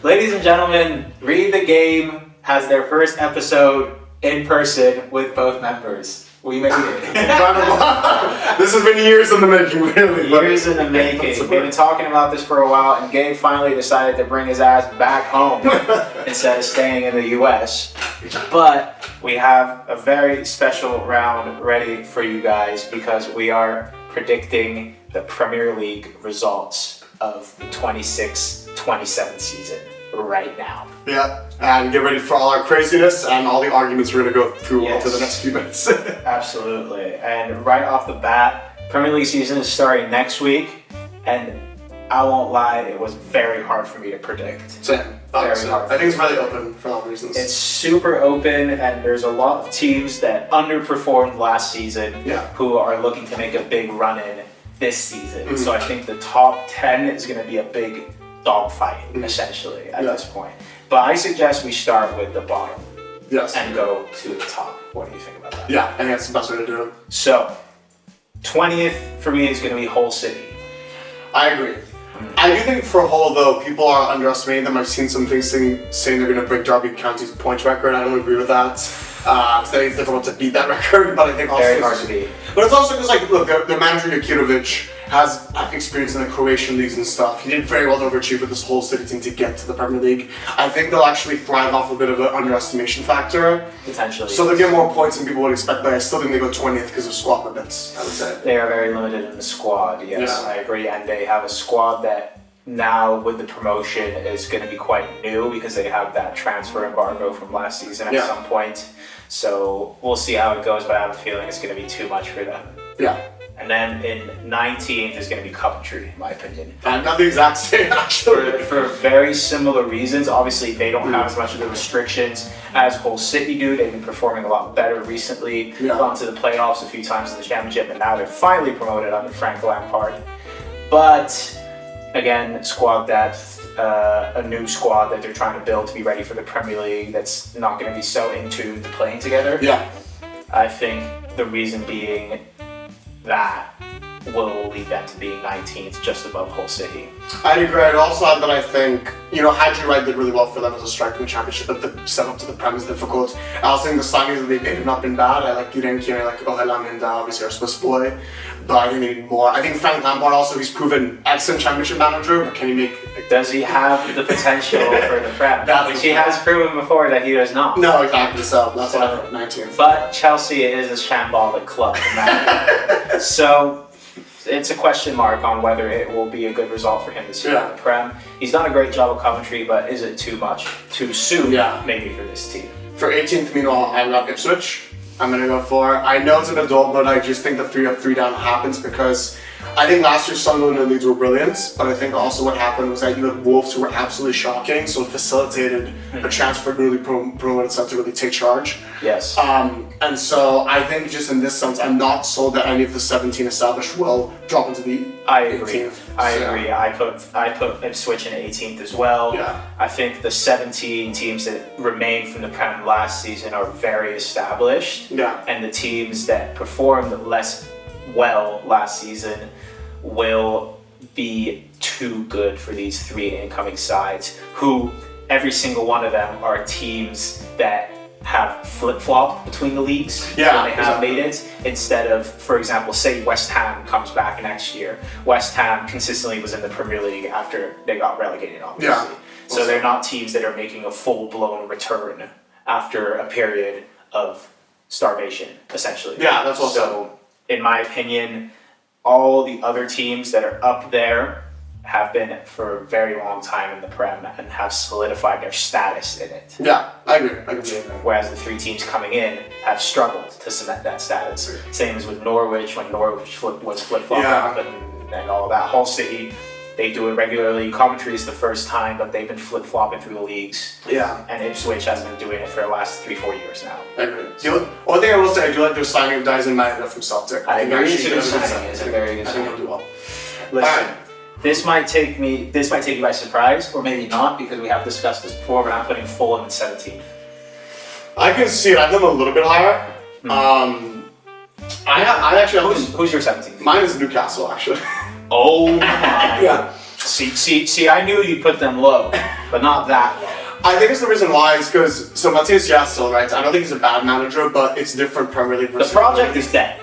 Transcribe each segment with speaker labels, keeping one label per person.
Speaker 1: Ladies and gentlemen, Read the Game has their first episode in person with both members. We made it.
Speaker 2: This has been years in the making, really.
Speaker 1: Years in the making. We've been talking about this for a while, and Gabe finally decided to bring his ass back home instead of staying in the US. But we have a very special round ready for you guys because we are predicting the Premier League results of the 26-27 season right now.
Speaker 2: Yeah, and get ready for all our craziness and all the arguments we're going to go through over the next few minutes.
Speaker 1: Absolutely. And right off the bat, Premier League season is starting next week, and I won't lie, it was very hard for me to predict.
Speaker 2: Same.
Speaker 1: Very hard.
Speaker 2: I think it's really open for all reasons.
Speaker 1: It's super open, and there's a lot of teams that underperformed last season who are looking to make a big run in this season. So I think the top 10 is going to be a big dogfight, essentially, at this point. But I suggest we start with the bottom and go to the top. What do you think about that?
Speaker 2: Yeah, I think that's the best way to do it.
Speaker 1: So, 20th for me is going to be Hull City.
Speaker 2: I agree. I do think for Hull, though, people are underestimating them. I've seen some things saying they're going to break Derby County's points record. I don't agree with that. I think it's difficult to beat that record, but I think also
Speaker 1: very hard to beat.
Speaker 2: But it's also because, like, look, their manager Jakutovic has experience in the Croatian leagues and stuff. He did very well to overachieve with this Hull City team to get to the Premier League. I think they'll actually thrive off a bit of an underestimation factor.
Speaker 1: Potentially.
Speaker 2: So they'll get more points than people would expect, but I still think they go 20th because of squad limits, I would say.
Speaker 1: They are very limited in the squad, yes, I agree. And they have a squad that now with the promotion is going to be quite new because they have that transfer embargo from last season at some point. So we'll see how it goes, but I have a feeling it's going to be too much for them.
Speaker 2: Yeah.
Speaker 1: And then in 19th is going to be Coventry, in my opinion.
Speaker 2: Not the exact same, actually.
Speaker 1: For very similar reasons. Obviously, they don't have as much of the restrictions as Hull City do. They've been performing a lot better recently. Gone to the playoffs a few times in the championship, and now they're finally promoted under Frank Lampard. But again, squad depth, a new squad that they're trying to build to be ready for the Premier League that's not going to be so into the playing together.
Speaker 2: Yeah.
Speaker 1: I think the reason being that will lead them to being 19th, just above Hull City.
Speaker 2: I'd agree. I'd also add that I think, Hadji Wright did really well for them as a striker in the championship, but the step up to the Prem is difficult. I also think the signings that they made have not been bad. I like Yudenki and I like Ohelang and obviously our Swiss boy, but I think they need more. I think Frank Lampard also, he's proven excellent championship manager, but can he make...
Speaker 1: Does he have the potential for the Prem? Which he has proven before that he does not.
Speaker 2: No, exactly. So that's what I think, 19th.
Speaker 1: But Chelsea is a shambolic club. So it's a question mark on whether it will be a good result for him this year in the Prem. He's done a great job with Coventry, but is it too much, too soon, maybe, for this team?
Speaker 2: For 18th, meanwhile, I've got Ipswich. I'm going to go for... I know it's an adult, but I just think the 3 up, 3 down happens because I think last year Sunderland and Leeds were brilliant, but I think also what happened was that you had Wolves who were absolutely shocking, so it facilitated a chance for newly promoted side to really take charge.
Speaker 1: Yes.
Speaker 2: And so I think just in this sense, I'm not sold that any of the 17 established will drop into the 18th.
Speaker 1: I agree. I put Ipswich in 18th as well.
Speaker 2: Yeah.
Speaker 1: I think the 17 teams that remained from the Prem last season are very established.
Speaker 2: Yeah.
Speaker 1: And the teams that performed less well last season will be too good for these 3 incoming sides, who every single one of them are teams that have flip-flopped between the leagues when they have made it, instead of, for example, say West Ham comes back next year. West Ham consistently was in the Premier League after they got relegated, obviously. So they're not teams that are making a full-blown return after a period of starvation, essentially.
Speaker 2: Yeah, that's also...
Speaker 1: So, in my opinion, all the other teams that are up there have been for a very long time in the Prem and have solidified their status in it.
Speaker 2: Yeah, I agree.
Speaker 1: Whereas the 3 teams coming in have struggled to cement that status. Same as with Norwich, when Norwich was flip-flopping and all that. Hull City, they do it regularly. Coventry is the first time, but they've been flip-flopping through the leagues.
Speaker 2: Yeah.
Speaker 1: And Ipswich has been doing it for the last 3-4 years now.
Speaker 2: I agree. One thing I will say, I do like their signing of Dyson Maeda from Celtic.
Speaker 1: I agree. It's a good signing. It's a very good signing.
Speaker 2: I think he'll do well.
Speaker 1: Listen. This might take you by surprise, or maybe not, because we have discussed this before, but I'm putting Fulham in 17th.
Speaker 2: I can see it. I have them a little bit higher. I actually...
Speaker 1: Who's your 17th?
Speaker 2: Mine is Newcastle, actually.
Speaker 1: Oh my.
Speaker 2: Yeah.
Speaker 1: See, I knew you'd put them low. but not that low.
Speaker 2: I think it's the reason why is because Matthias Jassel, right? I don't think he's a bad manager, but it's different Premier League versus
Speaker 1: The project is dead.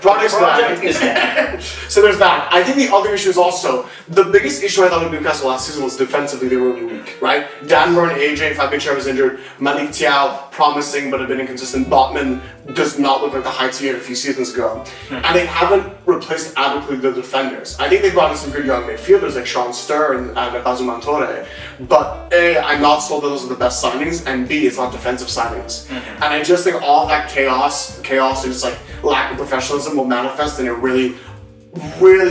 Speaker 2: Project
Speaker 1: is dead.
Speaker 2: So there's that. I think the other issue is also the biggest issue I thought with Newcastle last season was defensively they were really weak, right? Dan Burn, AJ, Fabian was injured, Malik Thiaw, promising but a bit inconsistent. Botman does not look like the heights he had a few seasons ago. And they haven't replaced adequately the defenders. I think they brought in some good young midfielders like Sean Sturr and Basu Mantore, but A, I'm not sold that those are the best signings, and B, it's not defensive signings. And I just think all that chaos and just like lack of professionalism will manifest in a really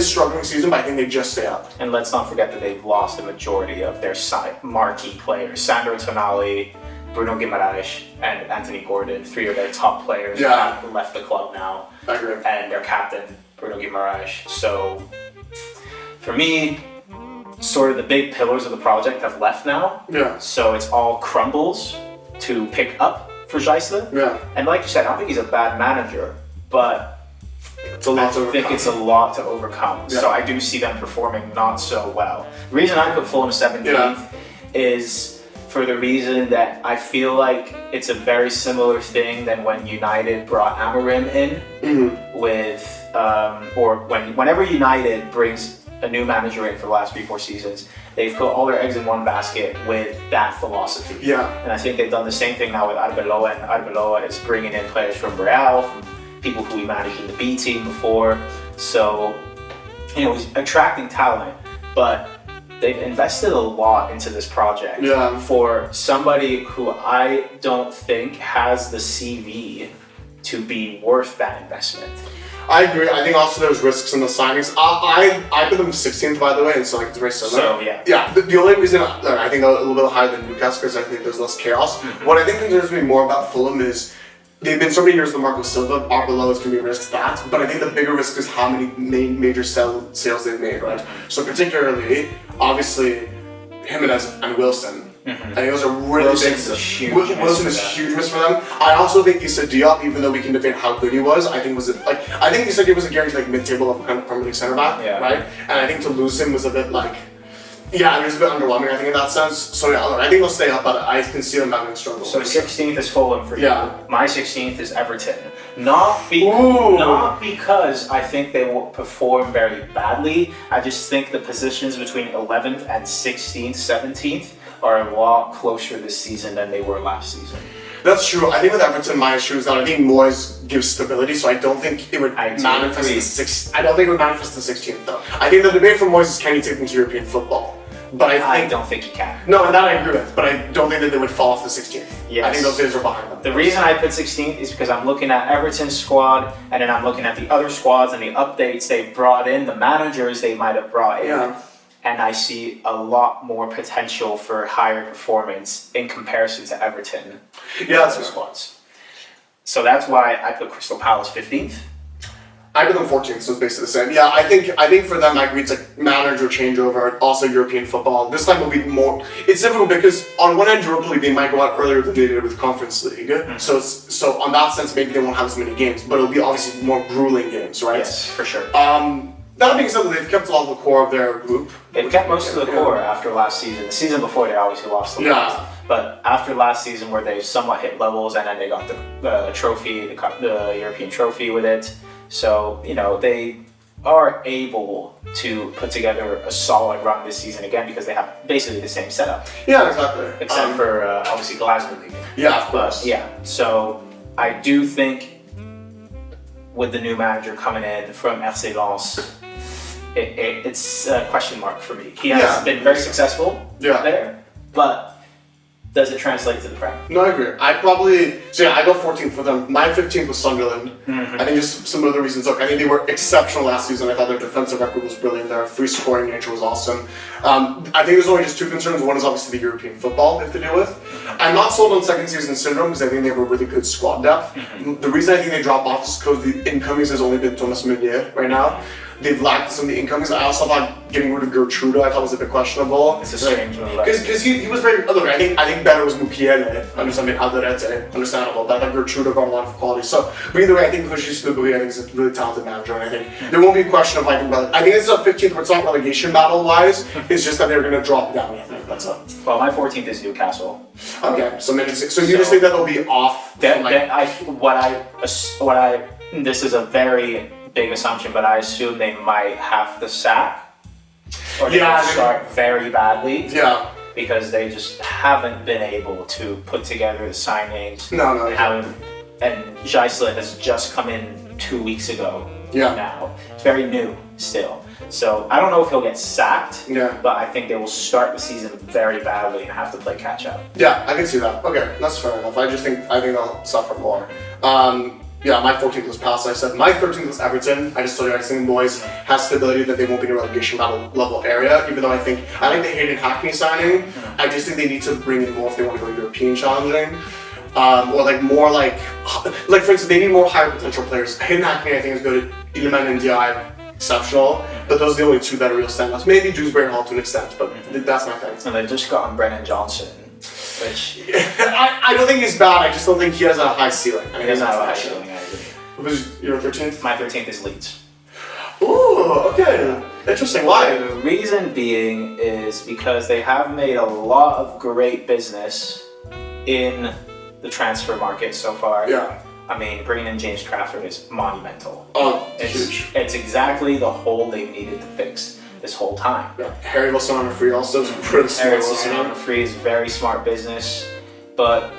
Speaker 2: struggling season, but I think they just stay up.
Speaker 1: And let's not forget that they've lost the majority of their marquee players. Sandro Tonali, Bruno Guimaraes, and Anthony Gordon, 3 of their top players have left the club now.
Speaker 2: I agree.
Speaker 1: And their captain, Bruno Guimaraes. So, for me, sort of the big pillars of the project have left now.
Speaker 2: Yeah.
Speaker 1: So it's all crumbles to pick up for Gijsler.
Speaker 2: Yeah.
Speaker 1: And like you said, I don't think he's a bad manager, but
Speaker 2: It's a lot to overcome.
Speaker 1: I think it's a lot to overcome.
Speaker 2: Yeah.
Speaker 1: So I do see them performing not so well. The reason I put Fulham 17th is for the reason that I feel like it's a very similar thing than when United brought Amorim in with, whenever United brings a new manager in for the last 3-4 seasons, they've put all their eggs in one basket with that philosophy.
Speaker 2: Yeah.
Speaker 1: And I think they've done the same thing now with Arbeloa, and Arbeloa is bringing in players from Real, from people who we managed in the B team before. So, he's attracting talent, but they've invested a lot into this project for somebody who I don't think has the CV to be worth that investment.
Speaker 2: I agree. I think also there's risks in the signings. I put them 16th, by the way, and so like it's very similar.
Speaker 1: So yeah.
Speaker 2: Yeah. The only reason I think they're a little bit higher than Newcastle because I think there's less chaos. What I think concerns me more about Fulham is they've been so many years with Marco Silva. Arbeloa is going to be a risk to that, but I think the bigger risk is how many major sales they've made, right? So particularly, obviously, Jimenez and Wilson. I think those are really
Speaker 1: Wilson
Speaker 2: big.
Speaker 1: is a huge
Speaker 2: Wilson is huge miss for them. I also think Issa Diop, even though we can debate how good he was, I think Issa Diop was a guaranteed mid-table of kind of Premier League centre back, right? And I think to lose him was a bit it was a bit underwhelming. I think in that sense. So yeah, I think they'll stay up, but I can see them having struggle.
Speaker 1: So 16th is Fulham for you.
Speaker 2: Yeah.
Speaker 1: My 16th is Everton. Not because I think they will perform very badly. I just think the positions between 11th and 16th, 17th are a lot closer this season than they were last season.
Speaker 2: That's true. I think with Everton, my issue is that I think Moyes gives stability, so I don't think it would manifest the 6th. I don't think it would manifest the 16th though. I think the debate for Moyes is can he take them to European football? But I
Speaker 1: don't think he can.
Speaker 2: No, and that I agree with, but I don't think that they would fall off the 16th.
Speaker 1: Yes.
Speaker 2: I think those days are behind them.
Speaker 1: The reason I put 16th is because I'm looking at Everton's squad, and then I'm looking at the other squads and the updates they've brought in, the managers they might have brought in, and I see a lot more potential for higher performance in comparison to Everton.
Speaker 2: Yeah, that's
Speaker 1: the squads. So that's why I put Crystal Palace 15th.
Speaker 2: I put them 14th, so it's basically the same. Yeah, I think for them, I agree, it's like manager changeover, also European football. This time will be more. It's difficult because on one end, Europa League they might go out earlier than they did with Conference League. So on that sense, maybe they won't have as many games, but it'll be obviously more grueling games, right?
Speaker 1: Yes, for sure.
Speaker 2: That being said, they've kept a lot of the core of their group.
Speaker 1: They've kept most of the core after last season. The season before, they obviously lost the league. But after last season, where they somewhat hit levels, and then they got the trophy, the European trophy with it. So, they are able to put together a solid run this season again because they have basically the same setup.
Speaker 2: Yeah, exactly.
Speaker 1: Except for, obviously, Glasgow League.
Speaker 2: Yeah, of course.
Speaker 1: So I do think with the new manager coming in from FC Lens, it's a question mark for me. He has been very successful there, but does it translate to the Prem?
Speaker 2: No, I agree. I go 14th for them. My 15th was Sunderland. I think just some other reasons. Look, I think they were exceptional last season. I thought their defensive record was brilliant. Their free scoring nature was awesome. I think there's only just 2 concerns. One is obviously the European football they have to deal with. I'm not sold on second season syndrome because I think they have a really good squad depth. The reason I think they drop off is because the incomings has only been Thomas Meunier right now. they've lacked some of the incomings. I also thought getting rid of Gertruda I thought was a bit questionable.
Speaker 1: It's a strange move.
Speaker 2: Because he was very, look, I think better was Mukiele, understanding Alderete, understandable, but like Gertruda got a lot of quality. So, but either way, I think Regis Lubui, I think, is a really talented manager, and I think there won't be a question of like, I think it's a 15th, but it's not relegation battle-wise, it's just that they're going to drop down, I think, that's it.
Speaker 1: Well, my 14th is Newcastle.
Speaker 2: Okay, so you just think that they'll be off?
Speaker 1: This is a very big assumption, but I assume they might have to sack. Or they start very badly.
Speaker 2: Yeah.
Speaker 1: Because they just haven't been able to put together the signings.
Speaker 2: No.
Speaker 1: And Gijsler has just come in 2 weeks ago.
Speaker 2: Yeah.
Speaker 1: Now. It's very new still. So I don't know if he'll get sacked.
Speaker 2: Yeah.
Speaker 1: But I think they will start the season very badly and have to play catch up.
Speaker 2: Yeah, I can see that. Okay, that's fair enough. I think they'll suffer more. Yeah, my 14th was Palace. I said my 13th was Everton. I just told you I think the boys have stability that they won't be in a relegation battle level area. Even though I like the Hayden Hackney signing. I just think they need to bring in more if they want to go European challenging, or like more like for instance they need more higher potential players. Hayden Hackney I think is good. Iliman and Diaye exceptional, but those are the only two that are real standouts. Maybe Dewsbury Hall to an extent, but that's my thing.
Speaker 1: And they just got Brennan Johnson. Which
Speaker 2: I don't think he's bad. I just don't think he has a high ceiling.
Speaker 1: He doesn't have a high ceiling. I agree.
Speaker 2: What was your 13th?
Speaker 1: My 13th is Leeds.
Speaker 2: Ooh, okay. Interesting. Why?
Speaker 1: The reason being is because they have made a lot of great business in the transfer market so far.
Speaker 2: Yeah.
Speaker 1: I mean, bringing in James Trafford is monumental.
Speaker 2: Oh, huge.
Speaker 1: It's exactly the hole they needed to fix this whole time.
Speaker 2: Yeah. Harry Wilson on a free also is pretty smart.
Speaker 1: Harry Wilson on a free is very smart business, but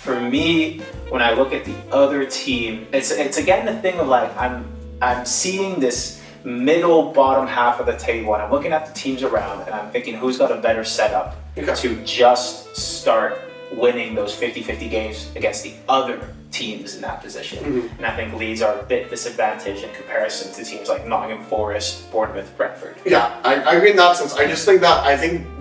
Speaker 1: for me, when I look at the other team, it's again the thing of like I'm seeing this middle bottom half of the table and I'm looking at the teams around and I'm thinking who's got a better setup to just start winning those 50-50 games against the other teams in that position. And I think Leeds are a bit disadvantaged in comparison to teams like Nottingham Forest, Bournemouth, Brentford.
Speaker 2: Yeah, I agree in that sense. I just think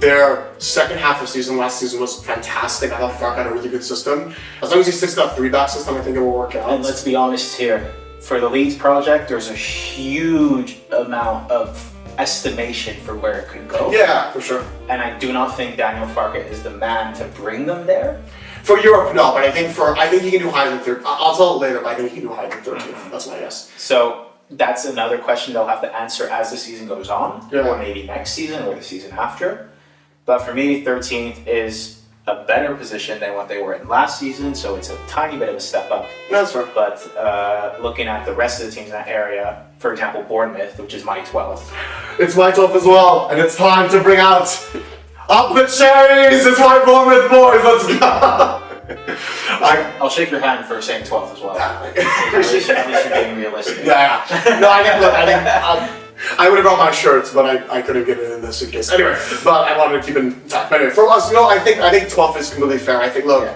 Speaker 2: their second half of season last season was fantastic. I thought Fark had a really good system. As long as he sticks to that 3-back system, I think it will work out.
Speaker 1: And let's be honest here, for the Leeds project, there's a huge amount of estimation for where it could go.
Speaker 2: Yeah, for sure.
Speaker 1: And I do not think Daniel Farke is the man to bring them there.
Speaker 2: For Europe, no, but I think he can do higher than 13th. I'll tell it later, but I think he can do higher than 13th. That's my guess.
Speaker 1: So that's another question they'll have to answer as the season goes on,
Speaker 2: Yeah.
Speaker 1: or maybe next season or the season after. But for me, 13th is a better position than what they were in last season, so it's a tiny bit of a step up.
Speaker 2: That's fair.
Speaker 1: But looking at the rest of the teams in that area, for example, Bournemouth, which is my 12th.
Speaker 2: It's my 12th as well, and it's time to bring out up the cherries. It's my Bournemouth boys. Let's go.
Speaker 1: I'll shake your hand for saying 12th as well.
Speaker 2: Yeah.
Speaker 1: At least you're being realistic.
Speaker 2: Yeah. No, I would have brought my shirts, but I couldn't get it in the suitcase. Anyway, but I wanted to keep it intact. But anyway, for us, I think 12th is completely fair. I think, look,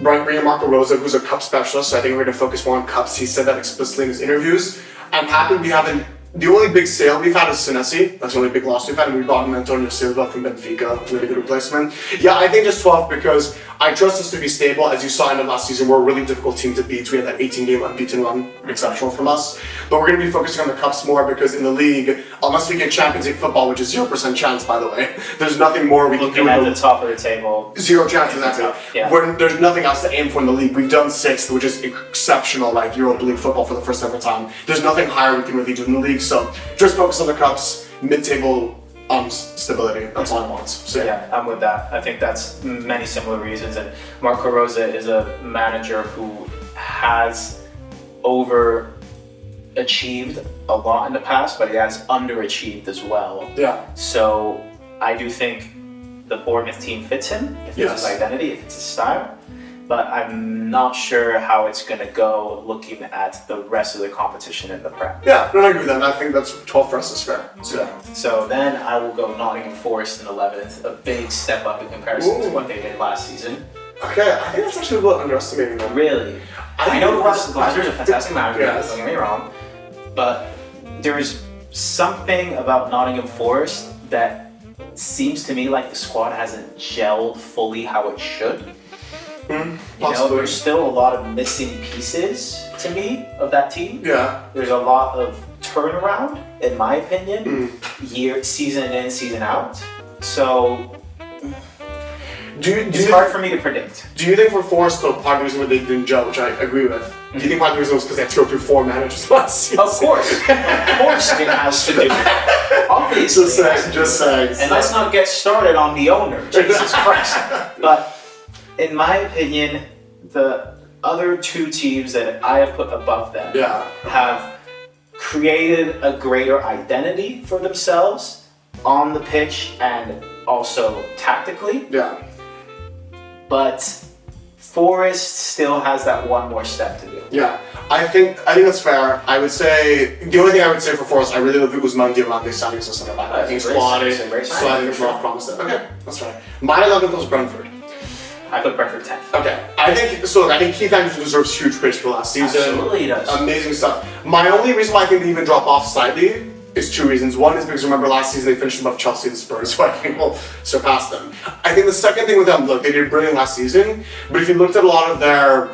Speaker 2: bringing Marco Rosa, who's a cup specialist, so I think we're going to focus more on cups. He said that explicitly in his interviews. I'm happy we haven't. The only big sale we've had is Senesi. That's the only big loss we've had, and we bought an Antonio Silva from Benfica, really good replacement. Yeah, I think just 12 because I trust us to be stable. As you saw in the last season, we're a really difficult team to beat. We had that 18-game unbeaten run, exceptional from us. But we're going to be focusing on the cups more because in the league, unless we get Champions League football, which is 0% chance, by the way, there's nothing more we can do.
Speaker 1: Looking at the top of the table.
Speaker 2: 0 chance, exactly.
Speaker 1: Yeah.
Speaker 2: There's nothing else to aim for in the league. We've done 6th, which is exceptional, like Europa League football for the first ever time. There's nothing higher we can really do in the league, so just focus on the cups, mid-table stability. That's all I want. So
Speaker 1: yeah, I'm with that. I think that's many similar reasons. And Marco Rosa is a manager who has overachieved a lot in the past, but he has underachieved as well.
Speaker 2: Yeah.
Speaker 1: So I do think the Bournemouth team fits him. It fits his identity, it fits his style. But I'm not sure how it's going to go looking at the rest of the competition in the Prem.
Speaker 2: Yeah, no, I agree with that. I think that's 12 for us is fair.
Speaker 1: So then I will go Nottingham Forest in 11th, a big step up in comparison to what they did last season.
Speaker 2: Okay, I think that's actually a little underestimating them.
Speaker 1: Really? I know Glasner's a fantastic manager,
Speaker 2: Yes.
Speaker 1: don't get me wrong, but there's something about Nottingham Forest that seems to me like the squad hasn't gelled fully how it should.
Speaker 2: Possibly.
Speaker 1: there's still a lot of missing pieces to me of that team.
Speaker 2: Yeah.
Speaker 1: There's a lot of turnaround, in my opinion, season in, season out. So it's hard for me to predict.
Speaker 2: Do you think for Forest, though, part of the reason why they didn't gel, which I agree with, do you think part of the reason was because they had to go through 4 managers last season?
Speaker 1: Of course it has to do with it. Obviously.
Speaker 2: Just saying.
Speaker 1: And let's not get started on the owner, Jesus Christ. But in my opinion, the other 2 teams that I have put above them have created a greater identity for themselves on the pitch and also tactically.
Speaker 2: Yeah.
Speaker 1: But Forest still has that one more step to do.
Speaker 2: Yeah, I think that's fair. I would say the only thing I would say for Forest, I really love it was Guzman Diamante signing as a centre back. I think squatted, so I think it's not promised. Okay, that's right. My 11th was Brentford.
Speaker 1: I put Brentford 10th.
Speaker 2: Okay, I think Keith Anderson deserves huge praise for last season.
Speaker 1: Absolutely, he does.
Speaker 2: Amazing stuff. My only reason why I think they even drop off slightly is 2 reasons. One is because remember last season they finished above Chelsea and Spurs, so I think we'll surpass them. I think the second thing with them, look, they did brilliant last season, but if you looked at a lot of their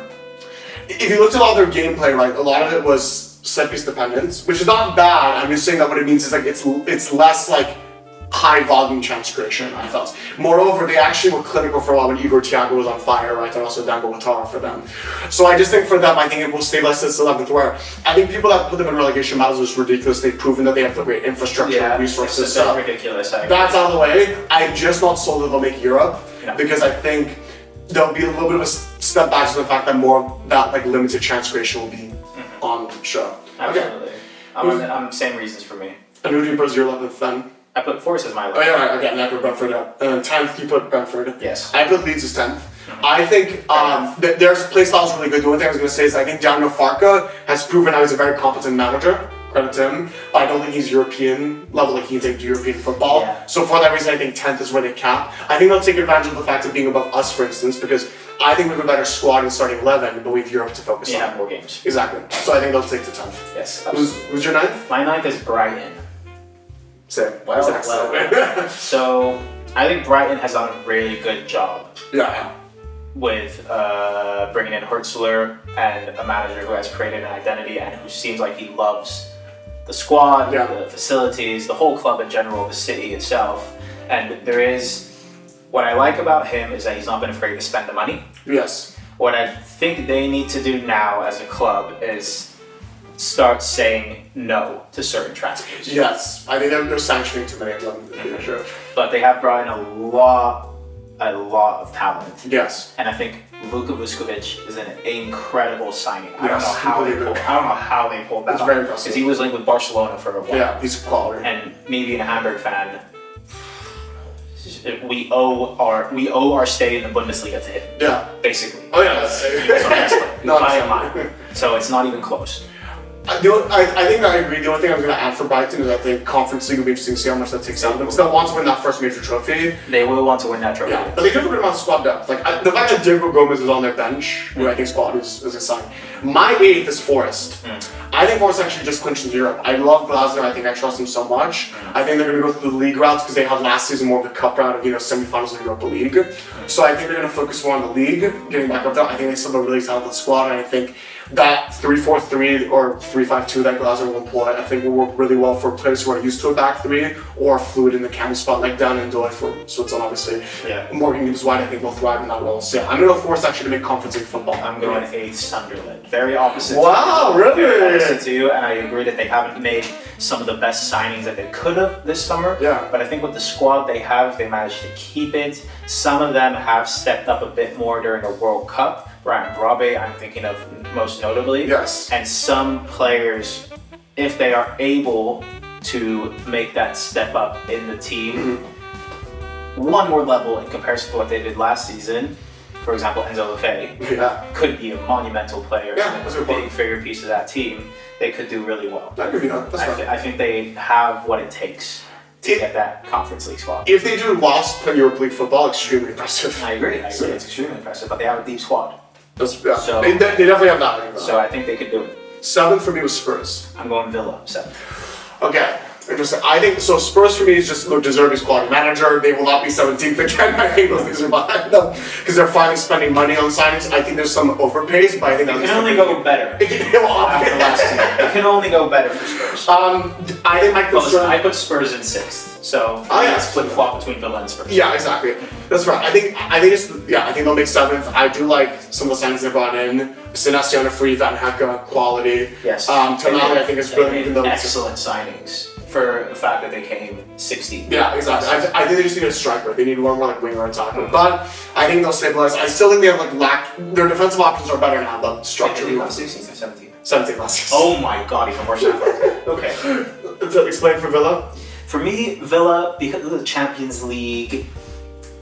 Speaker 2: gameplay, right, a lot of it was set piece dependent, which is not bad. I'm just saying that what it means is like it's less like high volume chance creation, I felt. Moreover, they actually were clinical for a while when Igor Thiago was on fire, right, and also Dango Ouattara for them. So I just think for them, I think it will stay less than 11th, where I think people that put them in relegation battles is ridiculous. They've proven that they have the great infrastructure and resources.
Speaker 1: It's so ridiculous.
Speaker 2: That's out of the way. I'm just not sold that they'll make Europe, because I think there'll be a little bit of a step back to the fact that more of that like limited chance creation will be on the show.
Speaker 1: Absolutely. Okay. I'm same reasons for me.
Speaker 2: And who do you put as your 11th then?
Speaker 1: I put Forest as my 11th.
Speaker 2: Oh yeah, right. Okay, and I put Brentford up. And then 10th, you put Brentford.
Speaker 1: Yes.
Speaker 2: I put Leeds as 10th. I think their play style is really good. The only thing I was going to say is I think Daniel Farke has proven now he's a very competent manager. Credit to him. But I don't think he's European level, like he can take to European football.
Speaker 1: Yeah.
Speaker 2: So for that reason, I think 10th is where they cap. I think they'll take advantage of the fact of being above us, for instance, because I think we have a better squad in starting 11, but we have Europe to focus on.
Speaker 1: have more games.
Speaker 2: Exactly. So I think they'll take to 10th.
Speaker 1: Yes.
Speaker 2: Who's your 9th?
Speaker 1: My 9th is Brighton.
Speaker 2: Same.
Speaker 1: Well. So I think Brighton has done a really good job.
Speaker 2: Yeah.
Speaker 1: With bringing in Hertzler and a manager who has created an identity and who seems like he loves the squad, the facilities, the whole club in general, the city itself. And what I like about him is that he's not been afraid to spend the money.
Speaker 2: Yes.
Speaker 1: What I think they need to do now as a club is start saying no to certain transfers.
Speaker 2: Yes, I think they're sanctioning too many of them. Sure.
Speaker 1: But they have brought in a lot of talent.
Speaker 2: Yes.
Speaker 1: And I think Luka Vuskovic is an incredible signing. I
Speaker 2: Yes,
Speaker 1: don't know how they pulled that
Speaker 2: It's
Speaker 1: off.
Speaker 2: very impressive.
Speaker 1: Because he was linked with Barcelona for a while.
Speaker 2: Yeah, he's quality.
Speaker 1: And me being a Hamburg fan, we owe our stay in the Bundesliga to him.
Speaker 2: Yeah.
Speaker 1: Basically.
Speaker 2: Oh yeah.
Speaker 1: By a mile. So it's not even close.
Speaker 2: I think I agree. The only thing I'm going to add for Brighton is I think Conference League will be interesting to see how much that takes out of them. Because they'll want to win that first major trophy.
Speaker 1: They will want to win that trophy.
Speaker 2: Yeah, but they do have a good amount of squad depth. Like the fact that Diego Gomez is on their bench, who I think squad is a sign. My 8th is Forest. I think Forest actually just clinched in Europe. I love Glasner. I think I trust him so much. I think they're going to go through the league routes because they had last season more of the cup route of semi-finals of the Europa League. So I think they're going to focus more on the league, getting back up there. I think they still have a really talented squad, and I think that 3-4-3 or 3-5-2 that Glasner will employ, I think will work really well for players who are used to a back three or fluid in the cam spot like Dan and Doyle for Switzerland, obviously.
Speaker 1: Yeah.
Speaker 2: Morgan Gibbs White, I think will thrive in that role. So yeah, I'm going to Force actually to make Conference League football.
Speaker 1: I'm going 8th Sunderland. Very opposite.
Speaker 2: Wow,
Speaker 1: Very
Speaker 2: really?
Speaker 1: opposite to you, and I agree that they haven't made some of the best signings that they could have this summer.
Speaker 2: Yeah.
Speaker 1: But I think with the squad they have, they managed to keep it. Some of them have stepped up a bit more during the World Cup. Brian Brobbey, I'm thinking of most notably.
Speaker 2: Yes.
Speaker 1: And some players, if they are able to make that step up in the team, one more level in comparison to what they did last season. For example, Enzo Lefebvre could be a monumental player and a big figure piece of that team. They could do really well. I think they have what it takes to get that Conference League spot.
Speaker 2: If they do whilst playing Europa League football, extremely impressive.
Speaker 1: I agree. It's extremely impressive, but they have a deep squad.
Speaker 2: So, they definitely have that.
Speaker 1: So I think they could do it.
Speaker 2: 7th for me was Spurs.
Speaker 1: I'm going Villa, 7th.
Speaker 2: Okay, Interesting. I think so. Spurs for me is just look, De Zerbi's quality manager. They will not be 17th again. I think those things are behind them because they're finally spending money on signings. I think there's some overpays, but I think
Speaker 1: it can only go better.
Speaker 2: It
Speaker 1: After last season, it can only go better for Spurs.
Speaker 2: I think Mike
Speaker 1: Listen, I put Spurs in 6th, so
Speaker 2: yes.
Speaker 1: flip flop between Villa and Spurs.
Speaker 2: Yeah, exactly. That's right. I think I think they'll make 7th. I do like some of the signings they brought in. Sinestio on a free, Van Hecke, quality.
Speaker 1: Yes.
Speaker 2: Tonali, I think is brilliant. Even though
Speaker 1: excellent signings for the fact that they came 60th.
Speaker 2: Yeah, exactly. I think they just need a striker. They need one more like winger attacker. But I think they'll stabilize. I still think they have their defensive options are better now, but structurally.
Speaker 1: 16th or 17th?
Speaker 2: 17th last season.
Speaker 1: Oh my god, even worse than that. Okay.
Speaker 2: To explain for Villa?
Speaker 1: For me, Villa, because of the Champions League,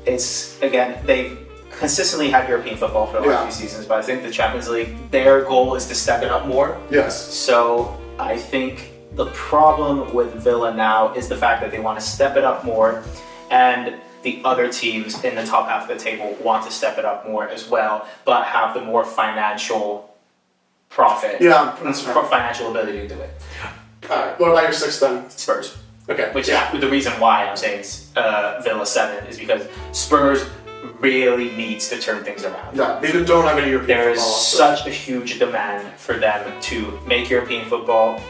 Speaker 1: it's, again, they've consistently had European football for the last few seasons, but I think the Champions League, their goal is to step it up more.
Speaker 2: Yes.
Speaker 1: So I think the problem with Villa now is the fact that they want to step it up more, and the other teams in the top half of the table want to step it up more as well, but have the more financial profit, financial ability to do it.
Speaker 2: Alright, what about your 6th then?
Speaker 1: Spurs.
Speaker 2: Okay.
Speaker 1: Which is the reason why I'm saying Villa 7 is because Spurs really needs to turn things around.
Speaker 2: Yeah, they don't have any European
Speaker 1: There is
Speaker 2: football.
Speaker 1: such a huge demand for them to make European football,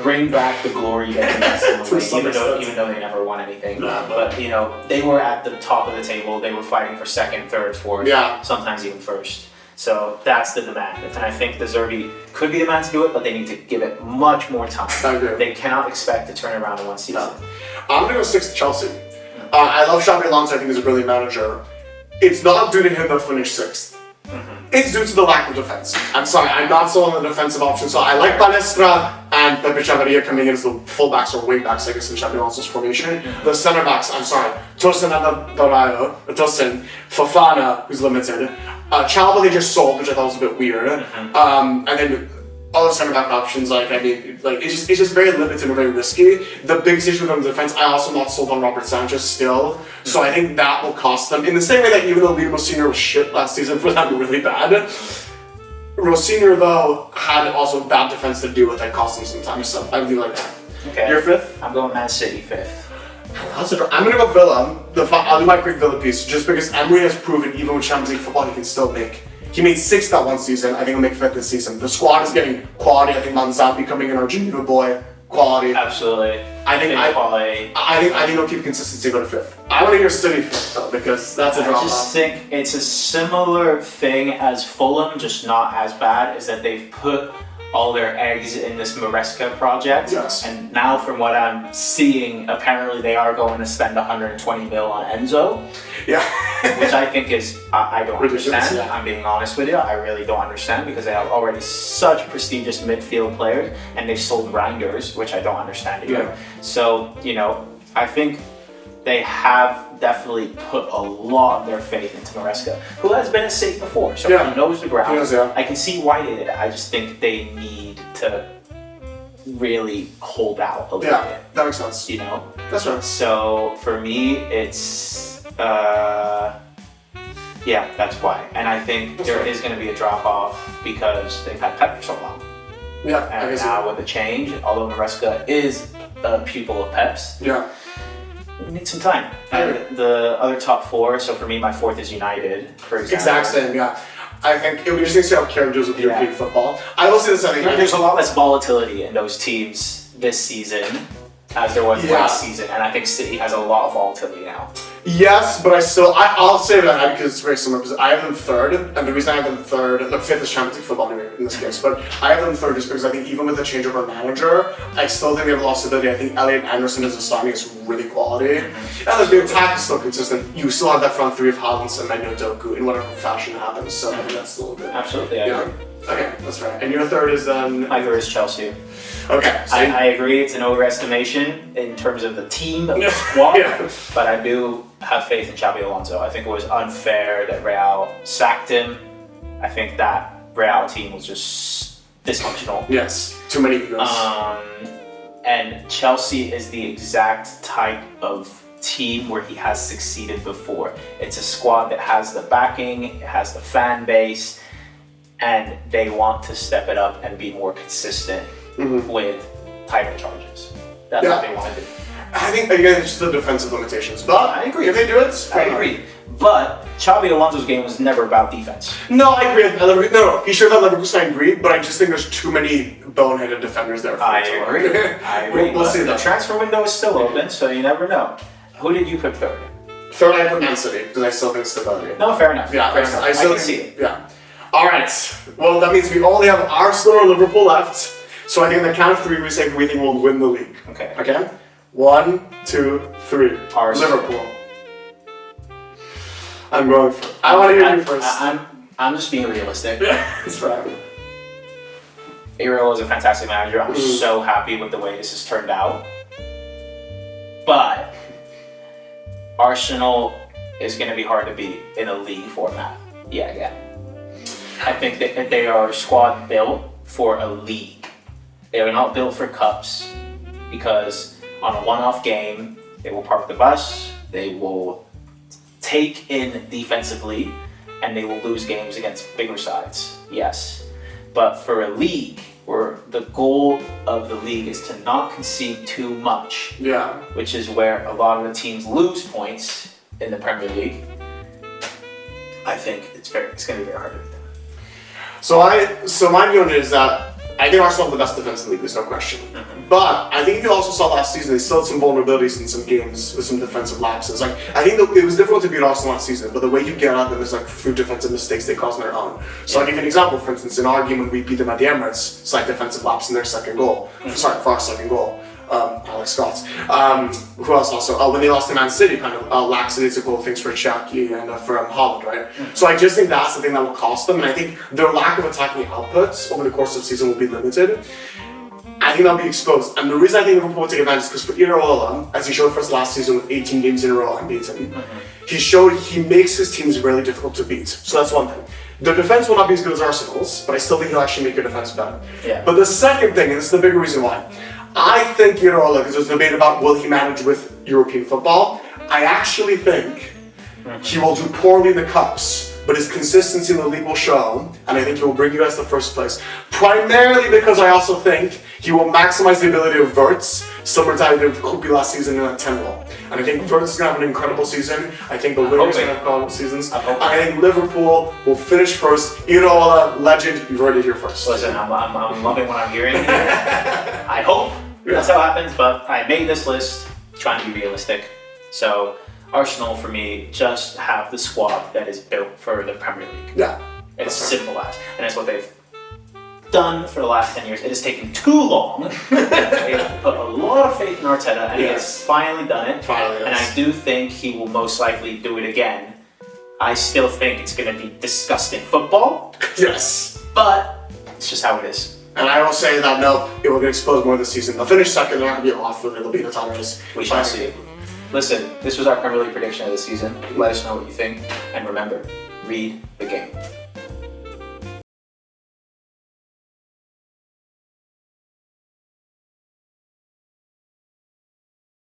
Speaker 1: bring back the glory that they used in the league, even though they never won anything. But you know, they were at the top of the table. They were fighting for 2nd, 3rd, 4th, sometimes even 1st. So that's the demand, and I think De Zerbi could be the man to do it, but they need to give it much more time.
Speaker 2: I agree.
Speaker 1: They cannot expect to turn around in one season.
Speaker 2: No. I'm gonna go 6th Chelsea. I love Xabi Alonso. I think he's a brilliant manager. It's not due to him that finished 6th. It's due to the lack of defense. I'm sorry, I'm not so on the defensive option. So I like Palestra and Pepe Chavarria coming in as the fullbacks or wingbacks, I guess, in Xabi Alonso's formation. The centre backs, I'm sorry, Tosin Fofana, who's limited. Chalba they just sold, which I thought was a bit weird. And then other centre back options, it's just very limited and very risky. The biggest issue with them in defense, I also not sold on Robert Sanchez still. So I think that will cost them. In the same way that even though Liam Senior was shit last season for them, really bad. Rosenior though had also bad defense to deal with that cost him sometimes. So I do like that.
Speaker 1: Okay.
Speaker 2: Your 5th?
Speaker 1: I'm going Man City 5th.
Speaker 2: I'm gonna go Villa. I'll do my quick Villa piece just because Emery has proven even with Champions League football he can still make. He made 6th that one season. I think he'll make 5th this season. The squad is getting quality. I think Manzambi coming in, our Geneva boy, quality.
Speaker 1: Absolutely.
Speaker 2: I think they'll keep consistency, go to 5th. I want to hear City 5th though because that's a drop off.
Speaker 1: I just think it's a similar thing as Fulham, just not as bad. Is that they've put all their eggs in this Maresca project.
Speaker 2: Yes.
Speaker 1: And now from what I'm seeing, apparently they are going to spend 120 mil on Enzo.
Speaker 2: Yeah.
Speaker 1: Which I think is, I don't understand.
Speaker 2: Yeah.
Speaker 1: I'm being honest with you. I really don't understand because they have already such prestigious midfield players and they've sold Reinders, which I don't understand either.
Speaker 2: Yeah.
Speaker 1: So, you know, I think they have definitely put a lot of their faith into Maresca, who has been at City before, so he knows the ground. I can see why they did it. I just think they need to really hold out a little bit.
Speaker 2: Yeah, that makes sense.
Speaker 1: You know?
Speaker 2: That's right.
Speaker 1: So for me, it's that's why. And I think there is going to be a drop off because they've had Pep for so long.
Speaker 2: Yeah,
Speaker 1: and now with the change, although Maresca is a pupil of Pep's, we need some time. And the other top 4, so for me, my 4th is United, for example.
Speaker 2: Exact same, yeah. I think it would be interesting to see how Karen does with European football. I will say this, I think
Speaker 1: there's a lot less volatility in those teams this season as there was last season, and I think City has a lot of volatility now.
Speaker 2: Yes, but I'll say that because it's very similar. Because I have them 3rd, and the reason I have them 3rd, look, 5th is Champions League football in this case, but I have them 3rd just because I think even with the change of our manager, I still think they have lost ability. I think Elliot Anderson as a signing is really quality, and the attack is still consistent. You still have that front 3 of Haaland and Menno Doku in whatever fashion happens. So I think that's still a bit.
Speaker 1: Absolutely, I agree.
Speaker 2: Okay, that's right. And your 3rd is then.
Speaker 1: My 3rd is Chelsea.
Speaker 2: Okay. So
Speaker 1: I agree it's an overestimation in terms of the team, of the squad, but I do have faith in Xabi Alonso. I think it was unfair that Real sacked him. I think that Real team was just dysfunctional.
Speaker 2: Yes, too many egos.
Speaker 1: And Chelsea is the exact type of team where he has succeeded before. It's a squad that has the backing, it has the fan base, and they want to step it up and be more consistent with title charges. That's
Speaker 2: Yeah.
Speaker 1: what they want to do.
Speaker 2: I think again it's just the defensive limitations. But
Speaker 1: I agree.
Speaker 2: if they do it,
Speaker 1: I agree. But Xabi Alonso's game was never about defense.
Speaker 2: No, I agree. No, he should have Leverkusen. I agree, but I just think there's too many boneheaded defenders there.
Speaker 1: I agree.
Speaker 2: We'll see
Speaker 1: The
Speaker 2: though.
Speaker 1: transfer window is still open, so you never know. Who did you pick third?
Speaker 2: Third, I put Man City because I still think stability.
Speaker 1: No, fair enough.
Speaker 2: Yeah,
Speaker 1: fair enough.
Speaker 2: I still
Speaker 1: can
Speaker 2: think,
Speaker 1: see it.
Speaker 2: Yeah. All right. Well, that means we only have Arsenal or Liverpool left. So I think in the count of three, we say we think we'll win the league.
Speaker 1: Okay.
Speaker 2: Okay. 1, 2, 3.
Speaker 1: Arsenal.
Speaker 2: Liverpool. I'm going for. I want to hear you first.
Speaker 1: I'm just being realistic.
Speaker 2: That's right.
Speaker 1: Ariel is a fantastic manager. I'm so happy with the way this has turned out. But Arsenal is going to be hard to beat in a league format. Yeah. I think that they are a squad built for a league. They are not built for cups because on a one-off game, they will park the bus, they will take in defensively, and they will lose games against bigger sides. Yes. But for a league, where the goal of the league is to not concede too much,
Speaker 2: Yeah.
Speaker 1: which is where a lot of the teams lose points in the Premier League, I think it's going to be very hard to beat them.
Speaker 2: So my view on it is that I think Arsenal have the best defense in the league, there's no question. But I think if you also saw last season, they still had some vulnerabilities in some games with some defensive lapses. Like I think it was difficult to beat Arsenal last season, but the way you get at them is like through defensive mistakes they cause on their own. So I'll give you an example. For instance, in our game when we beat them at the Emirates, it's like defensive lapse in their second goal. Sorry, for our second goal. Alex Scott. Who else also? When they lost to Man City, kind of lackadaisical things for Chucky and for Holland, right? So I just think that's the thing that will cost them, and I think their lack of attacking outputs over the course of the season will be limited. I think they'll be exposed, and the reason I think Liverpool will take advantage is because for Iraola, as he showed for us last season with 18 games in a row unbeaten, he showed he makes his teams really difficult to beat. So that's one thing. The defense will not be as good as Arsenal's, but I still think he'll actually make your defense better.
Speaker 1: Yeah.
Speaker 2: But the second thing, and this is the bigger reason why, I think Iraola, because there's a debate about will he manage with European football, I actually think he will do poorly in the cups, but his consistency in the league will show, and I think he will bring you guys to first place. Primarily because I also think he will maximize the ability of Wirtz, similar to how he did with Kupi last season in a 10 role. And I think Wirtz is going to have an incredible season. I think the Winners are going to have incredible seasons. I think Liverpool will finish first. Iraola, legend, you've heard it here first.
Speaker 1: Listen, I'm loving what I'm hearing. I hope that's how it happens, but I made this list trying to be realistic. So Arsenal, for me, just have the squad that is built for the Premier League.
Speaker 2: Yeah.
Speaker 1: It's simple as. And that's what they've done for the last 10 years. It has taken too long. They've put a lot of faith in Arteta, and he has finally done it.
Speaker 2: Finally,
Speaker 1: and
Speaker 2: yes.
Speaker 1: I do think he will most likely do it again. I still think it's going to be disgusting football,
Speaker 2: Yes.
Speaker 1: but it's just how it is.
Speaker 2: And I will say that, no, it will get exposed more this season. They'll finish second, they're not going to be off with it, they'll be in the top race.
Speaker 1: We shall see. Listen, this was our Premier League prediction of the season. Let us know what you think, and remember, read the game.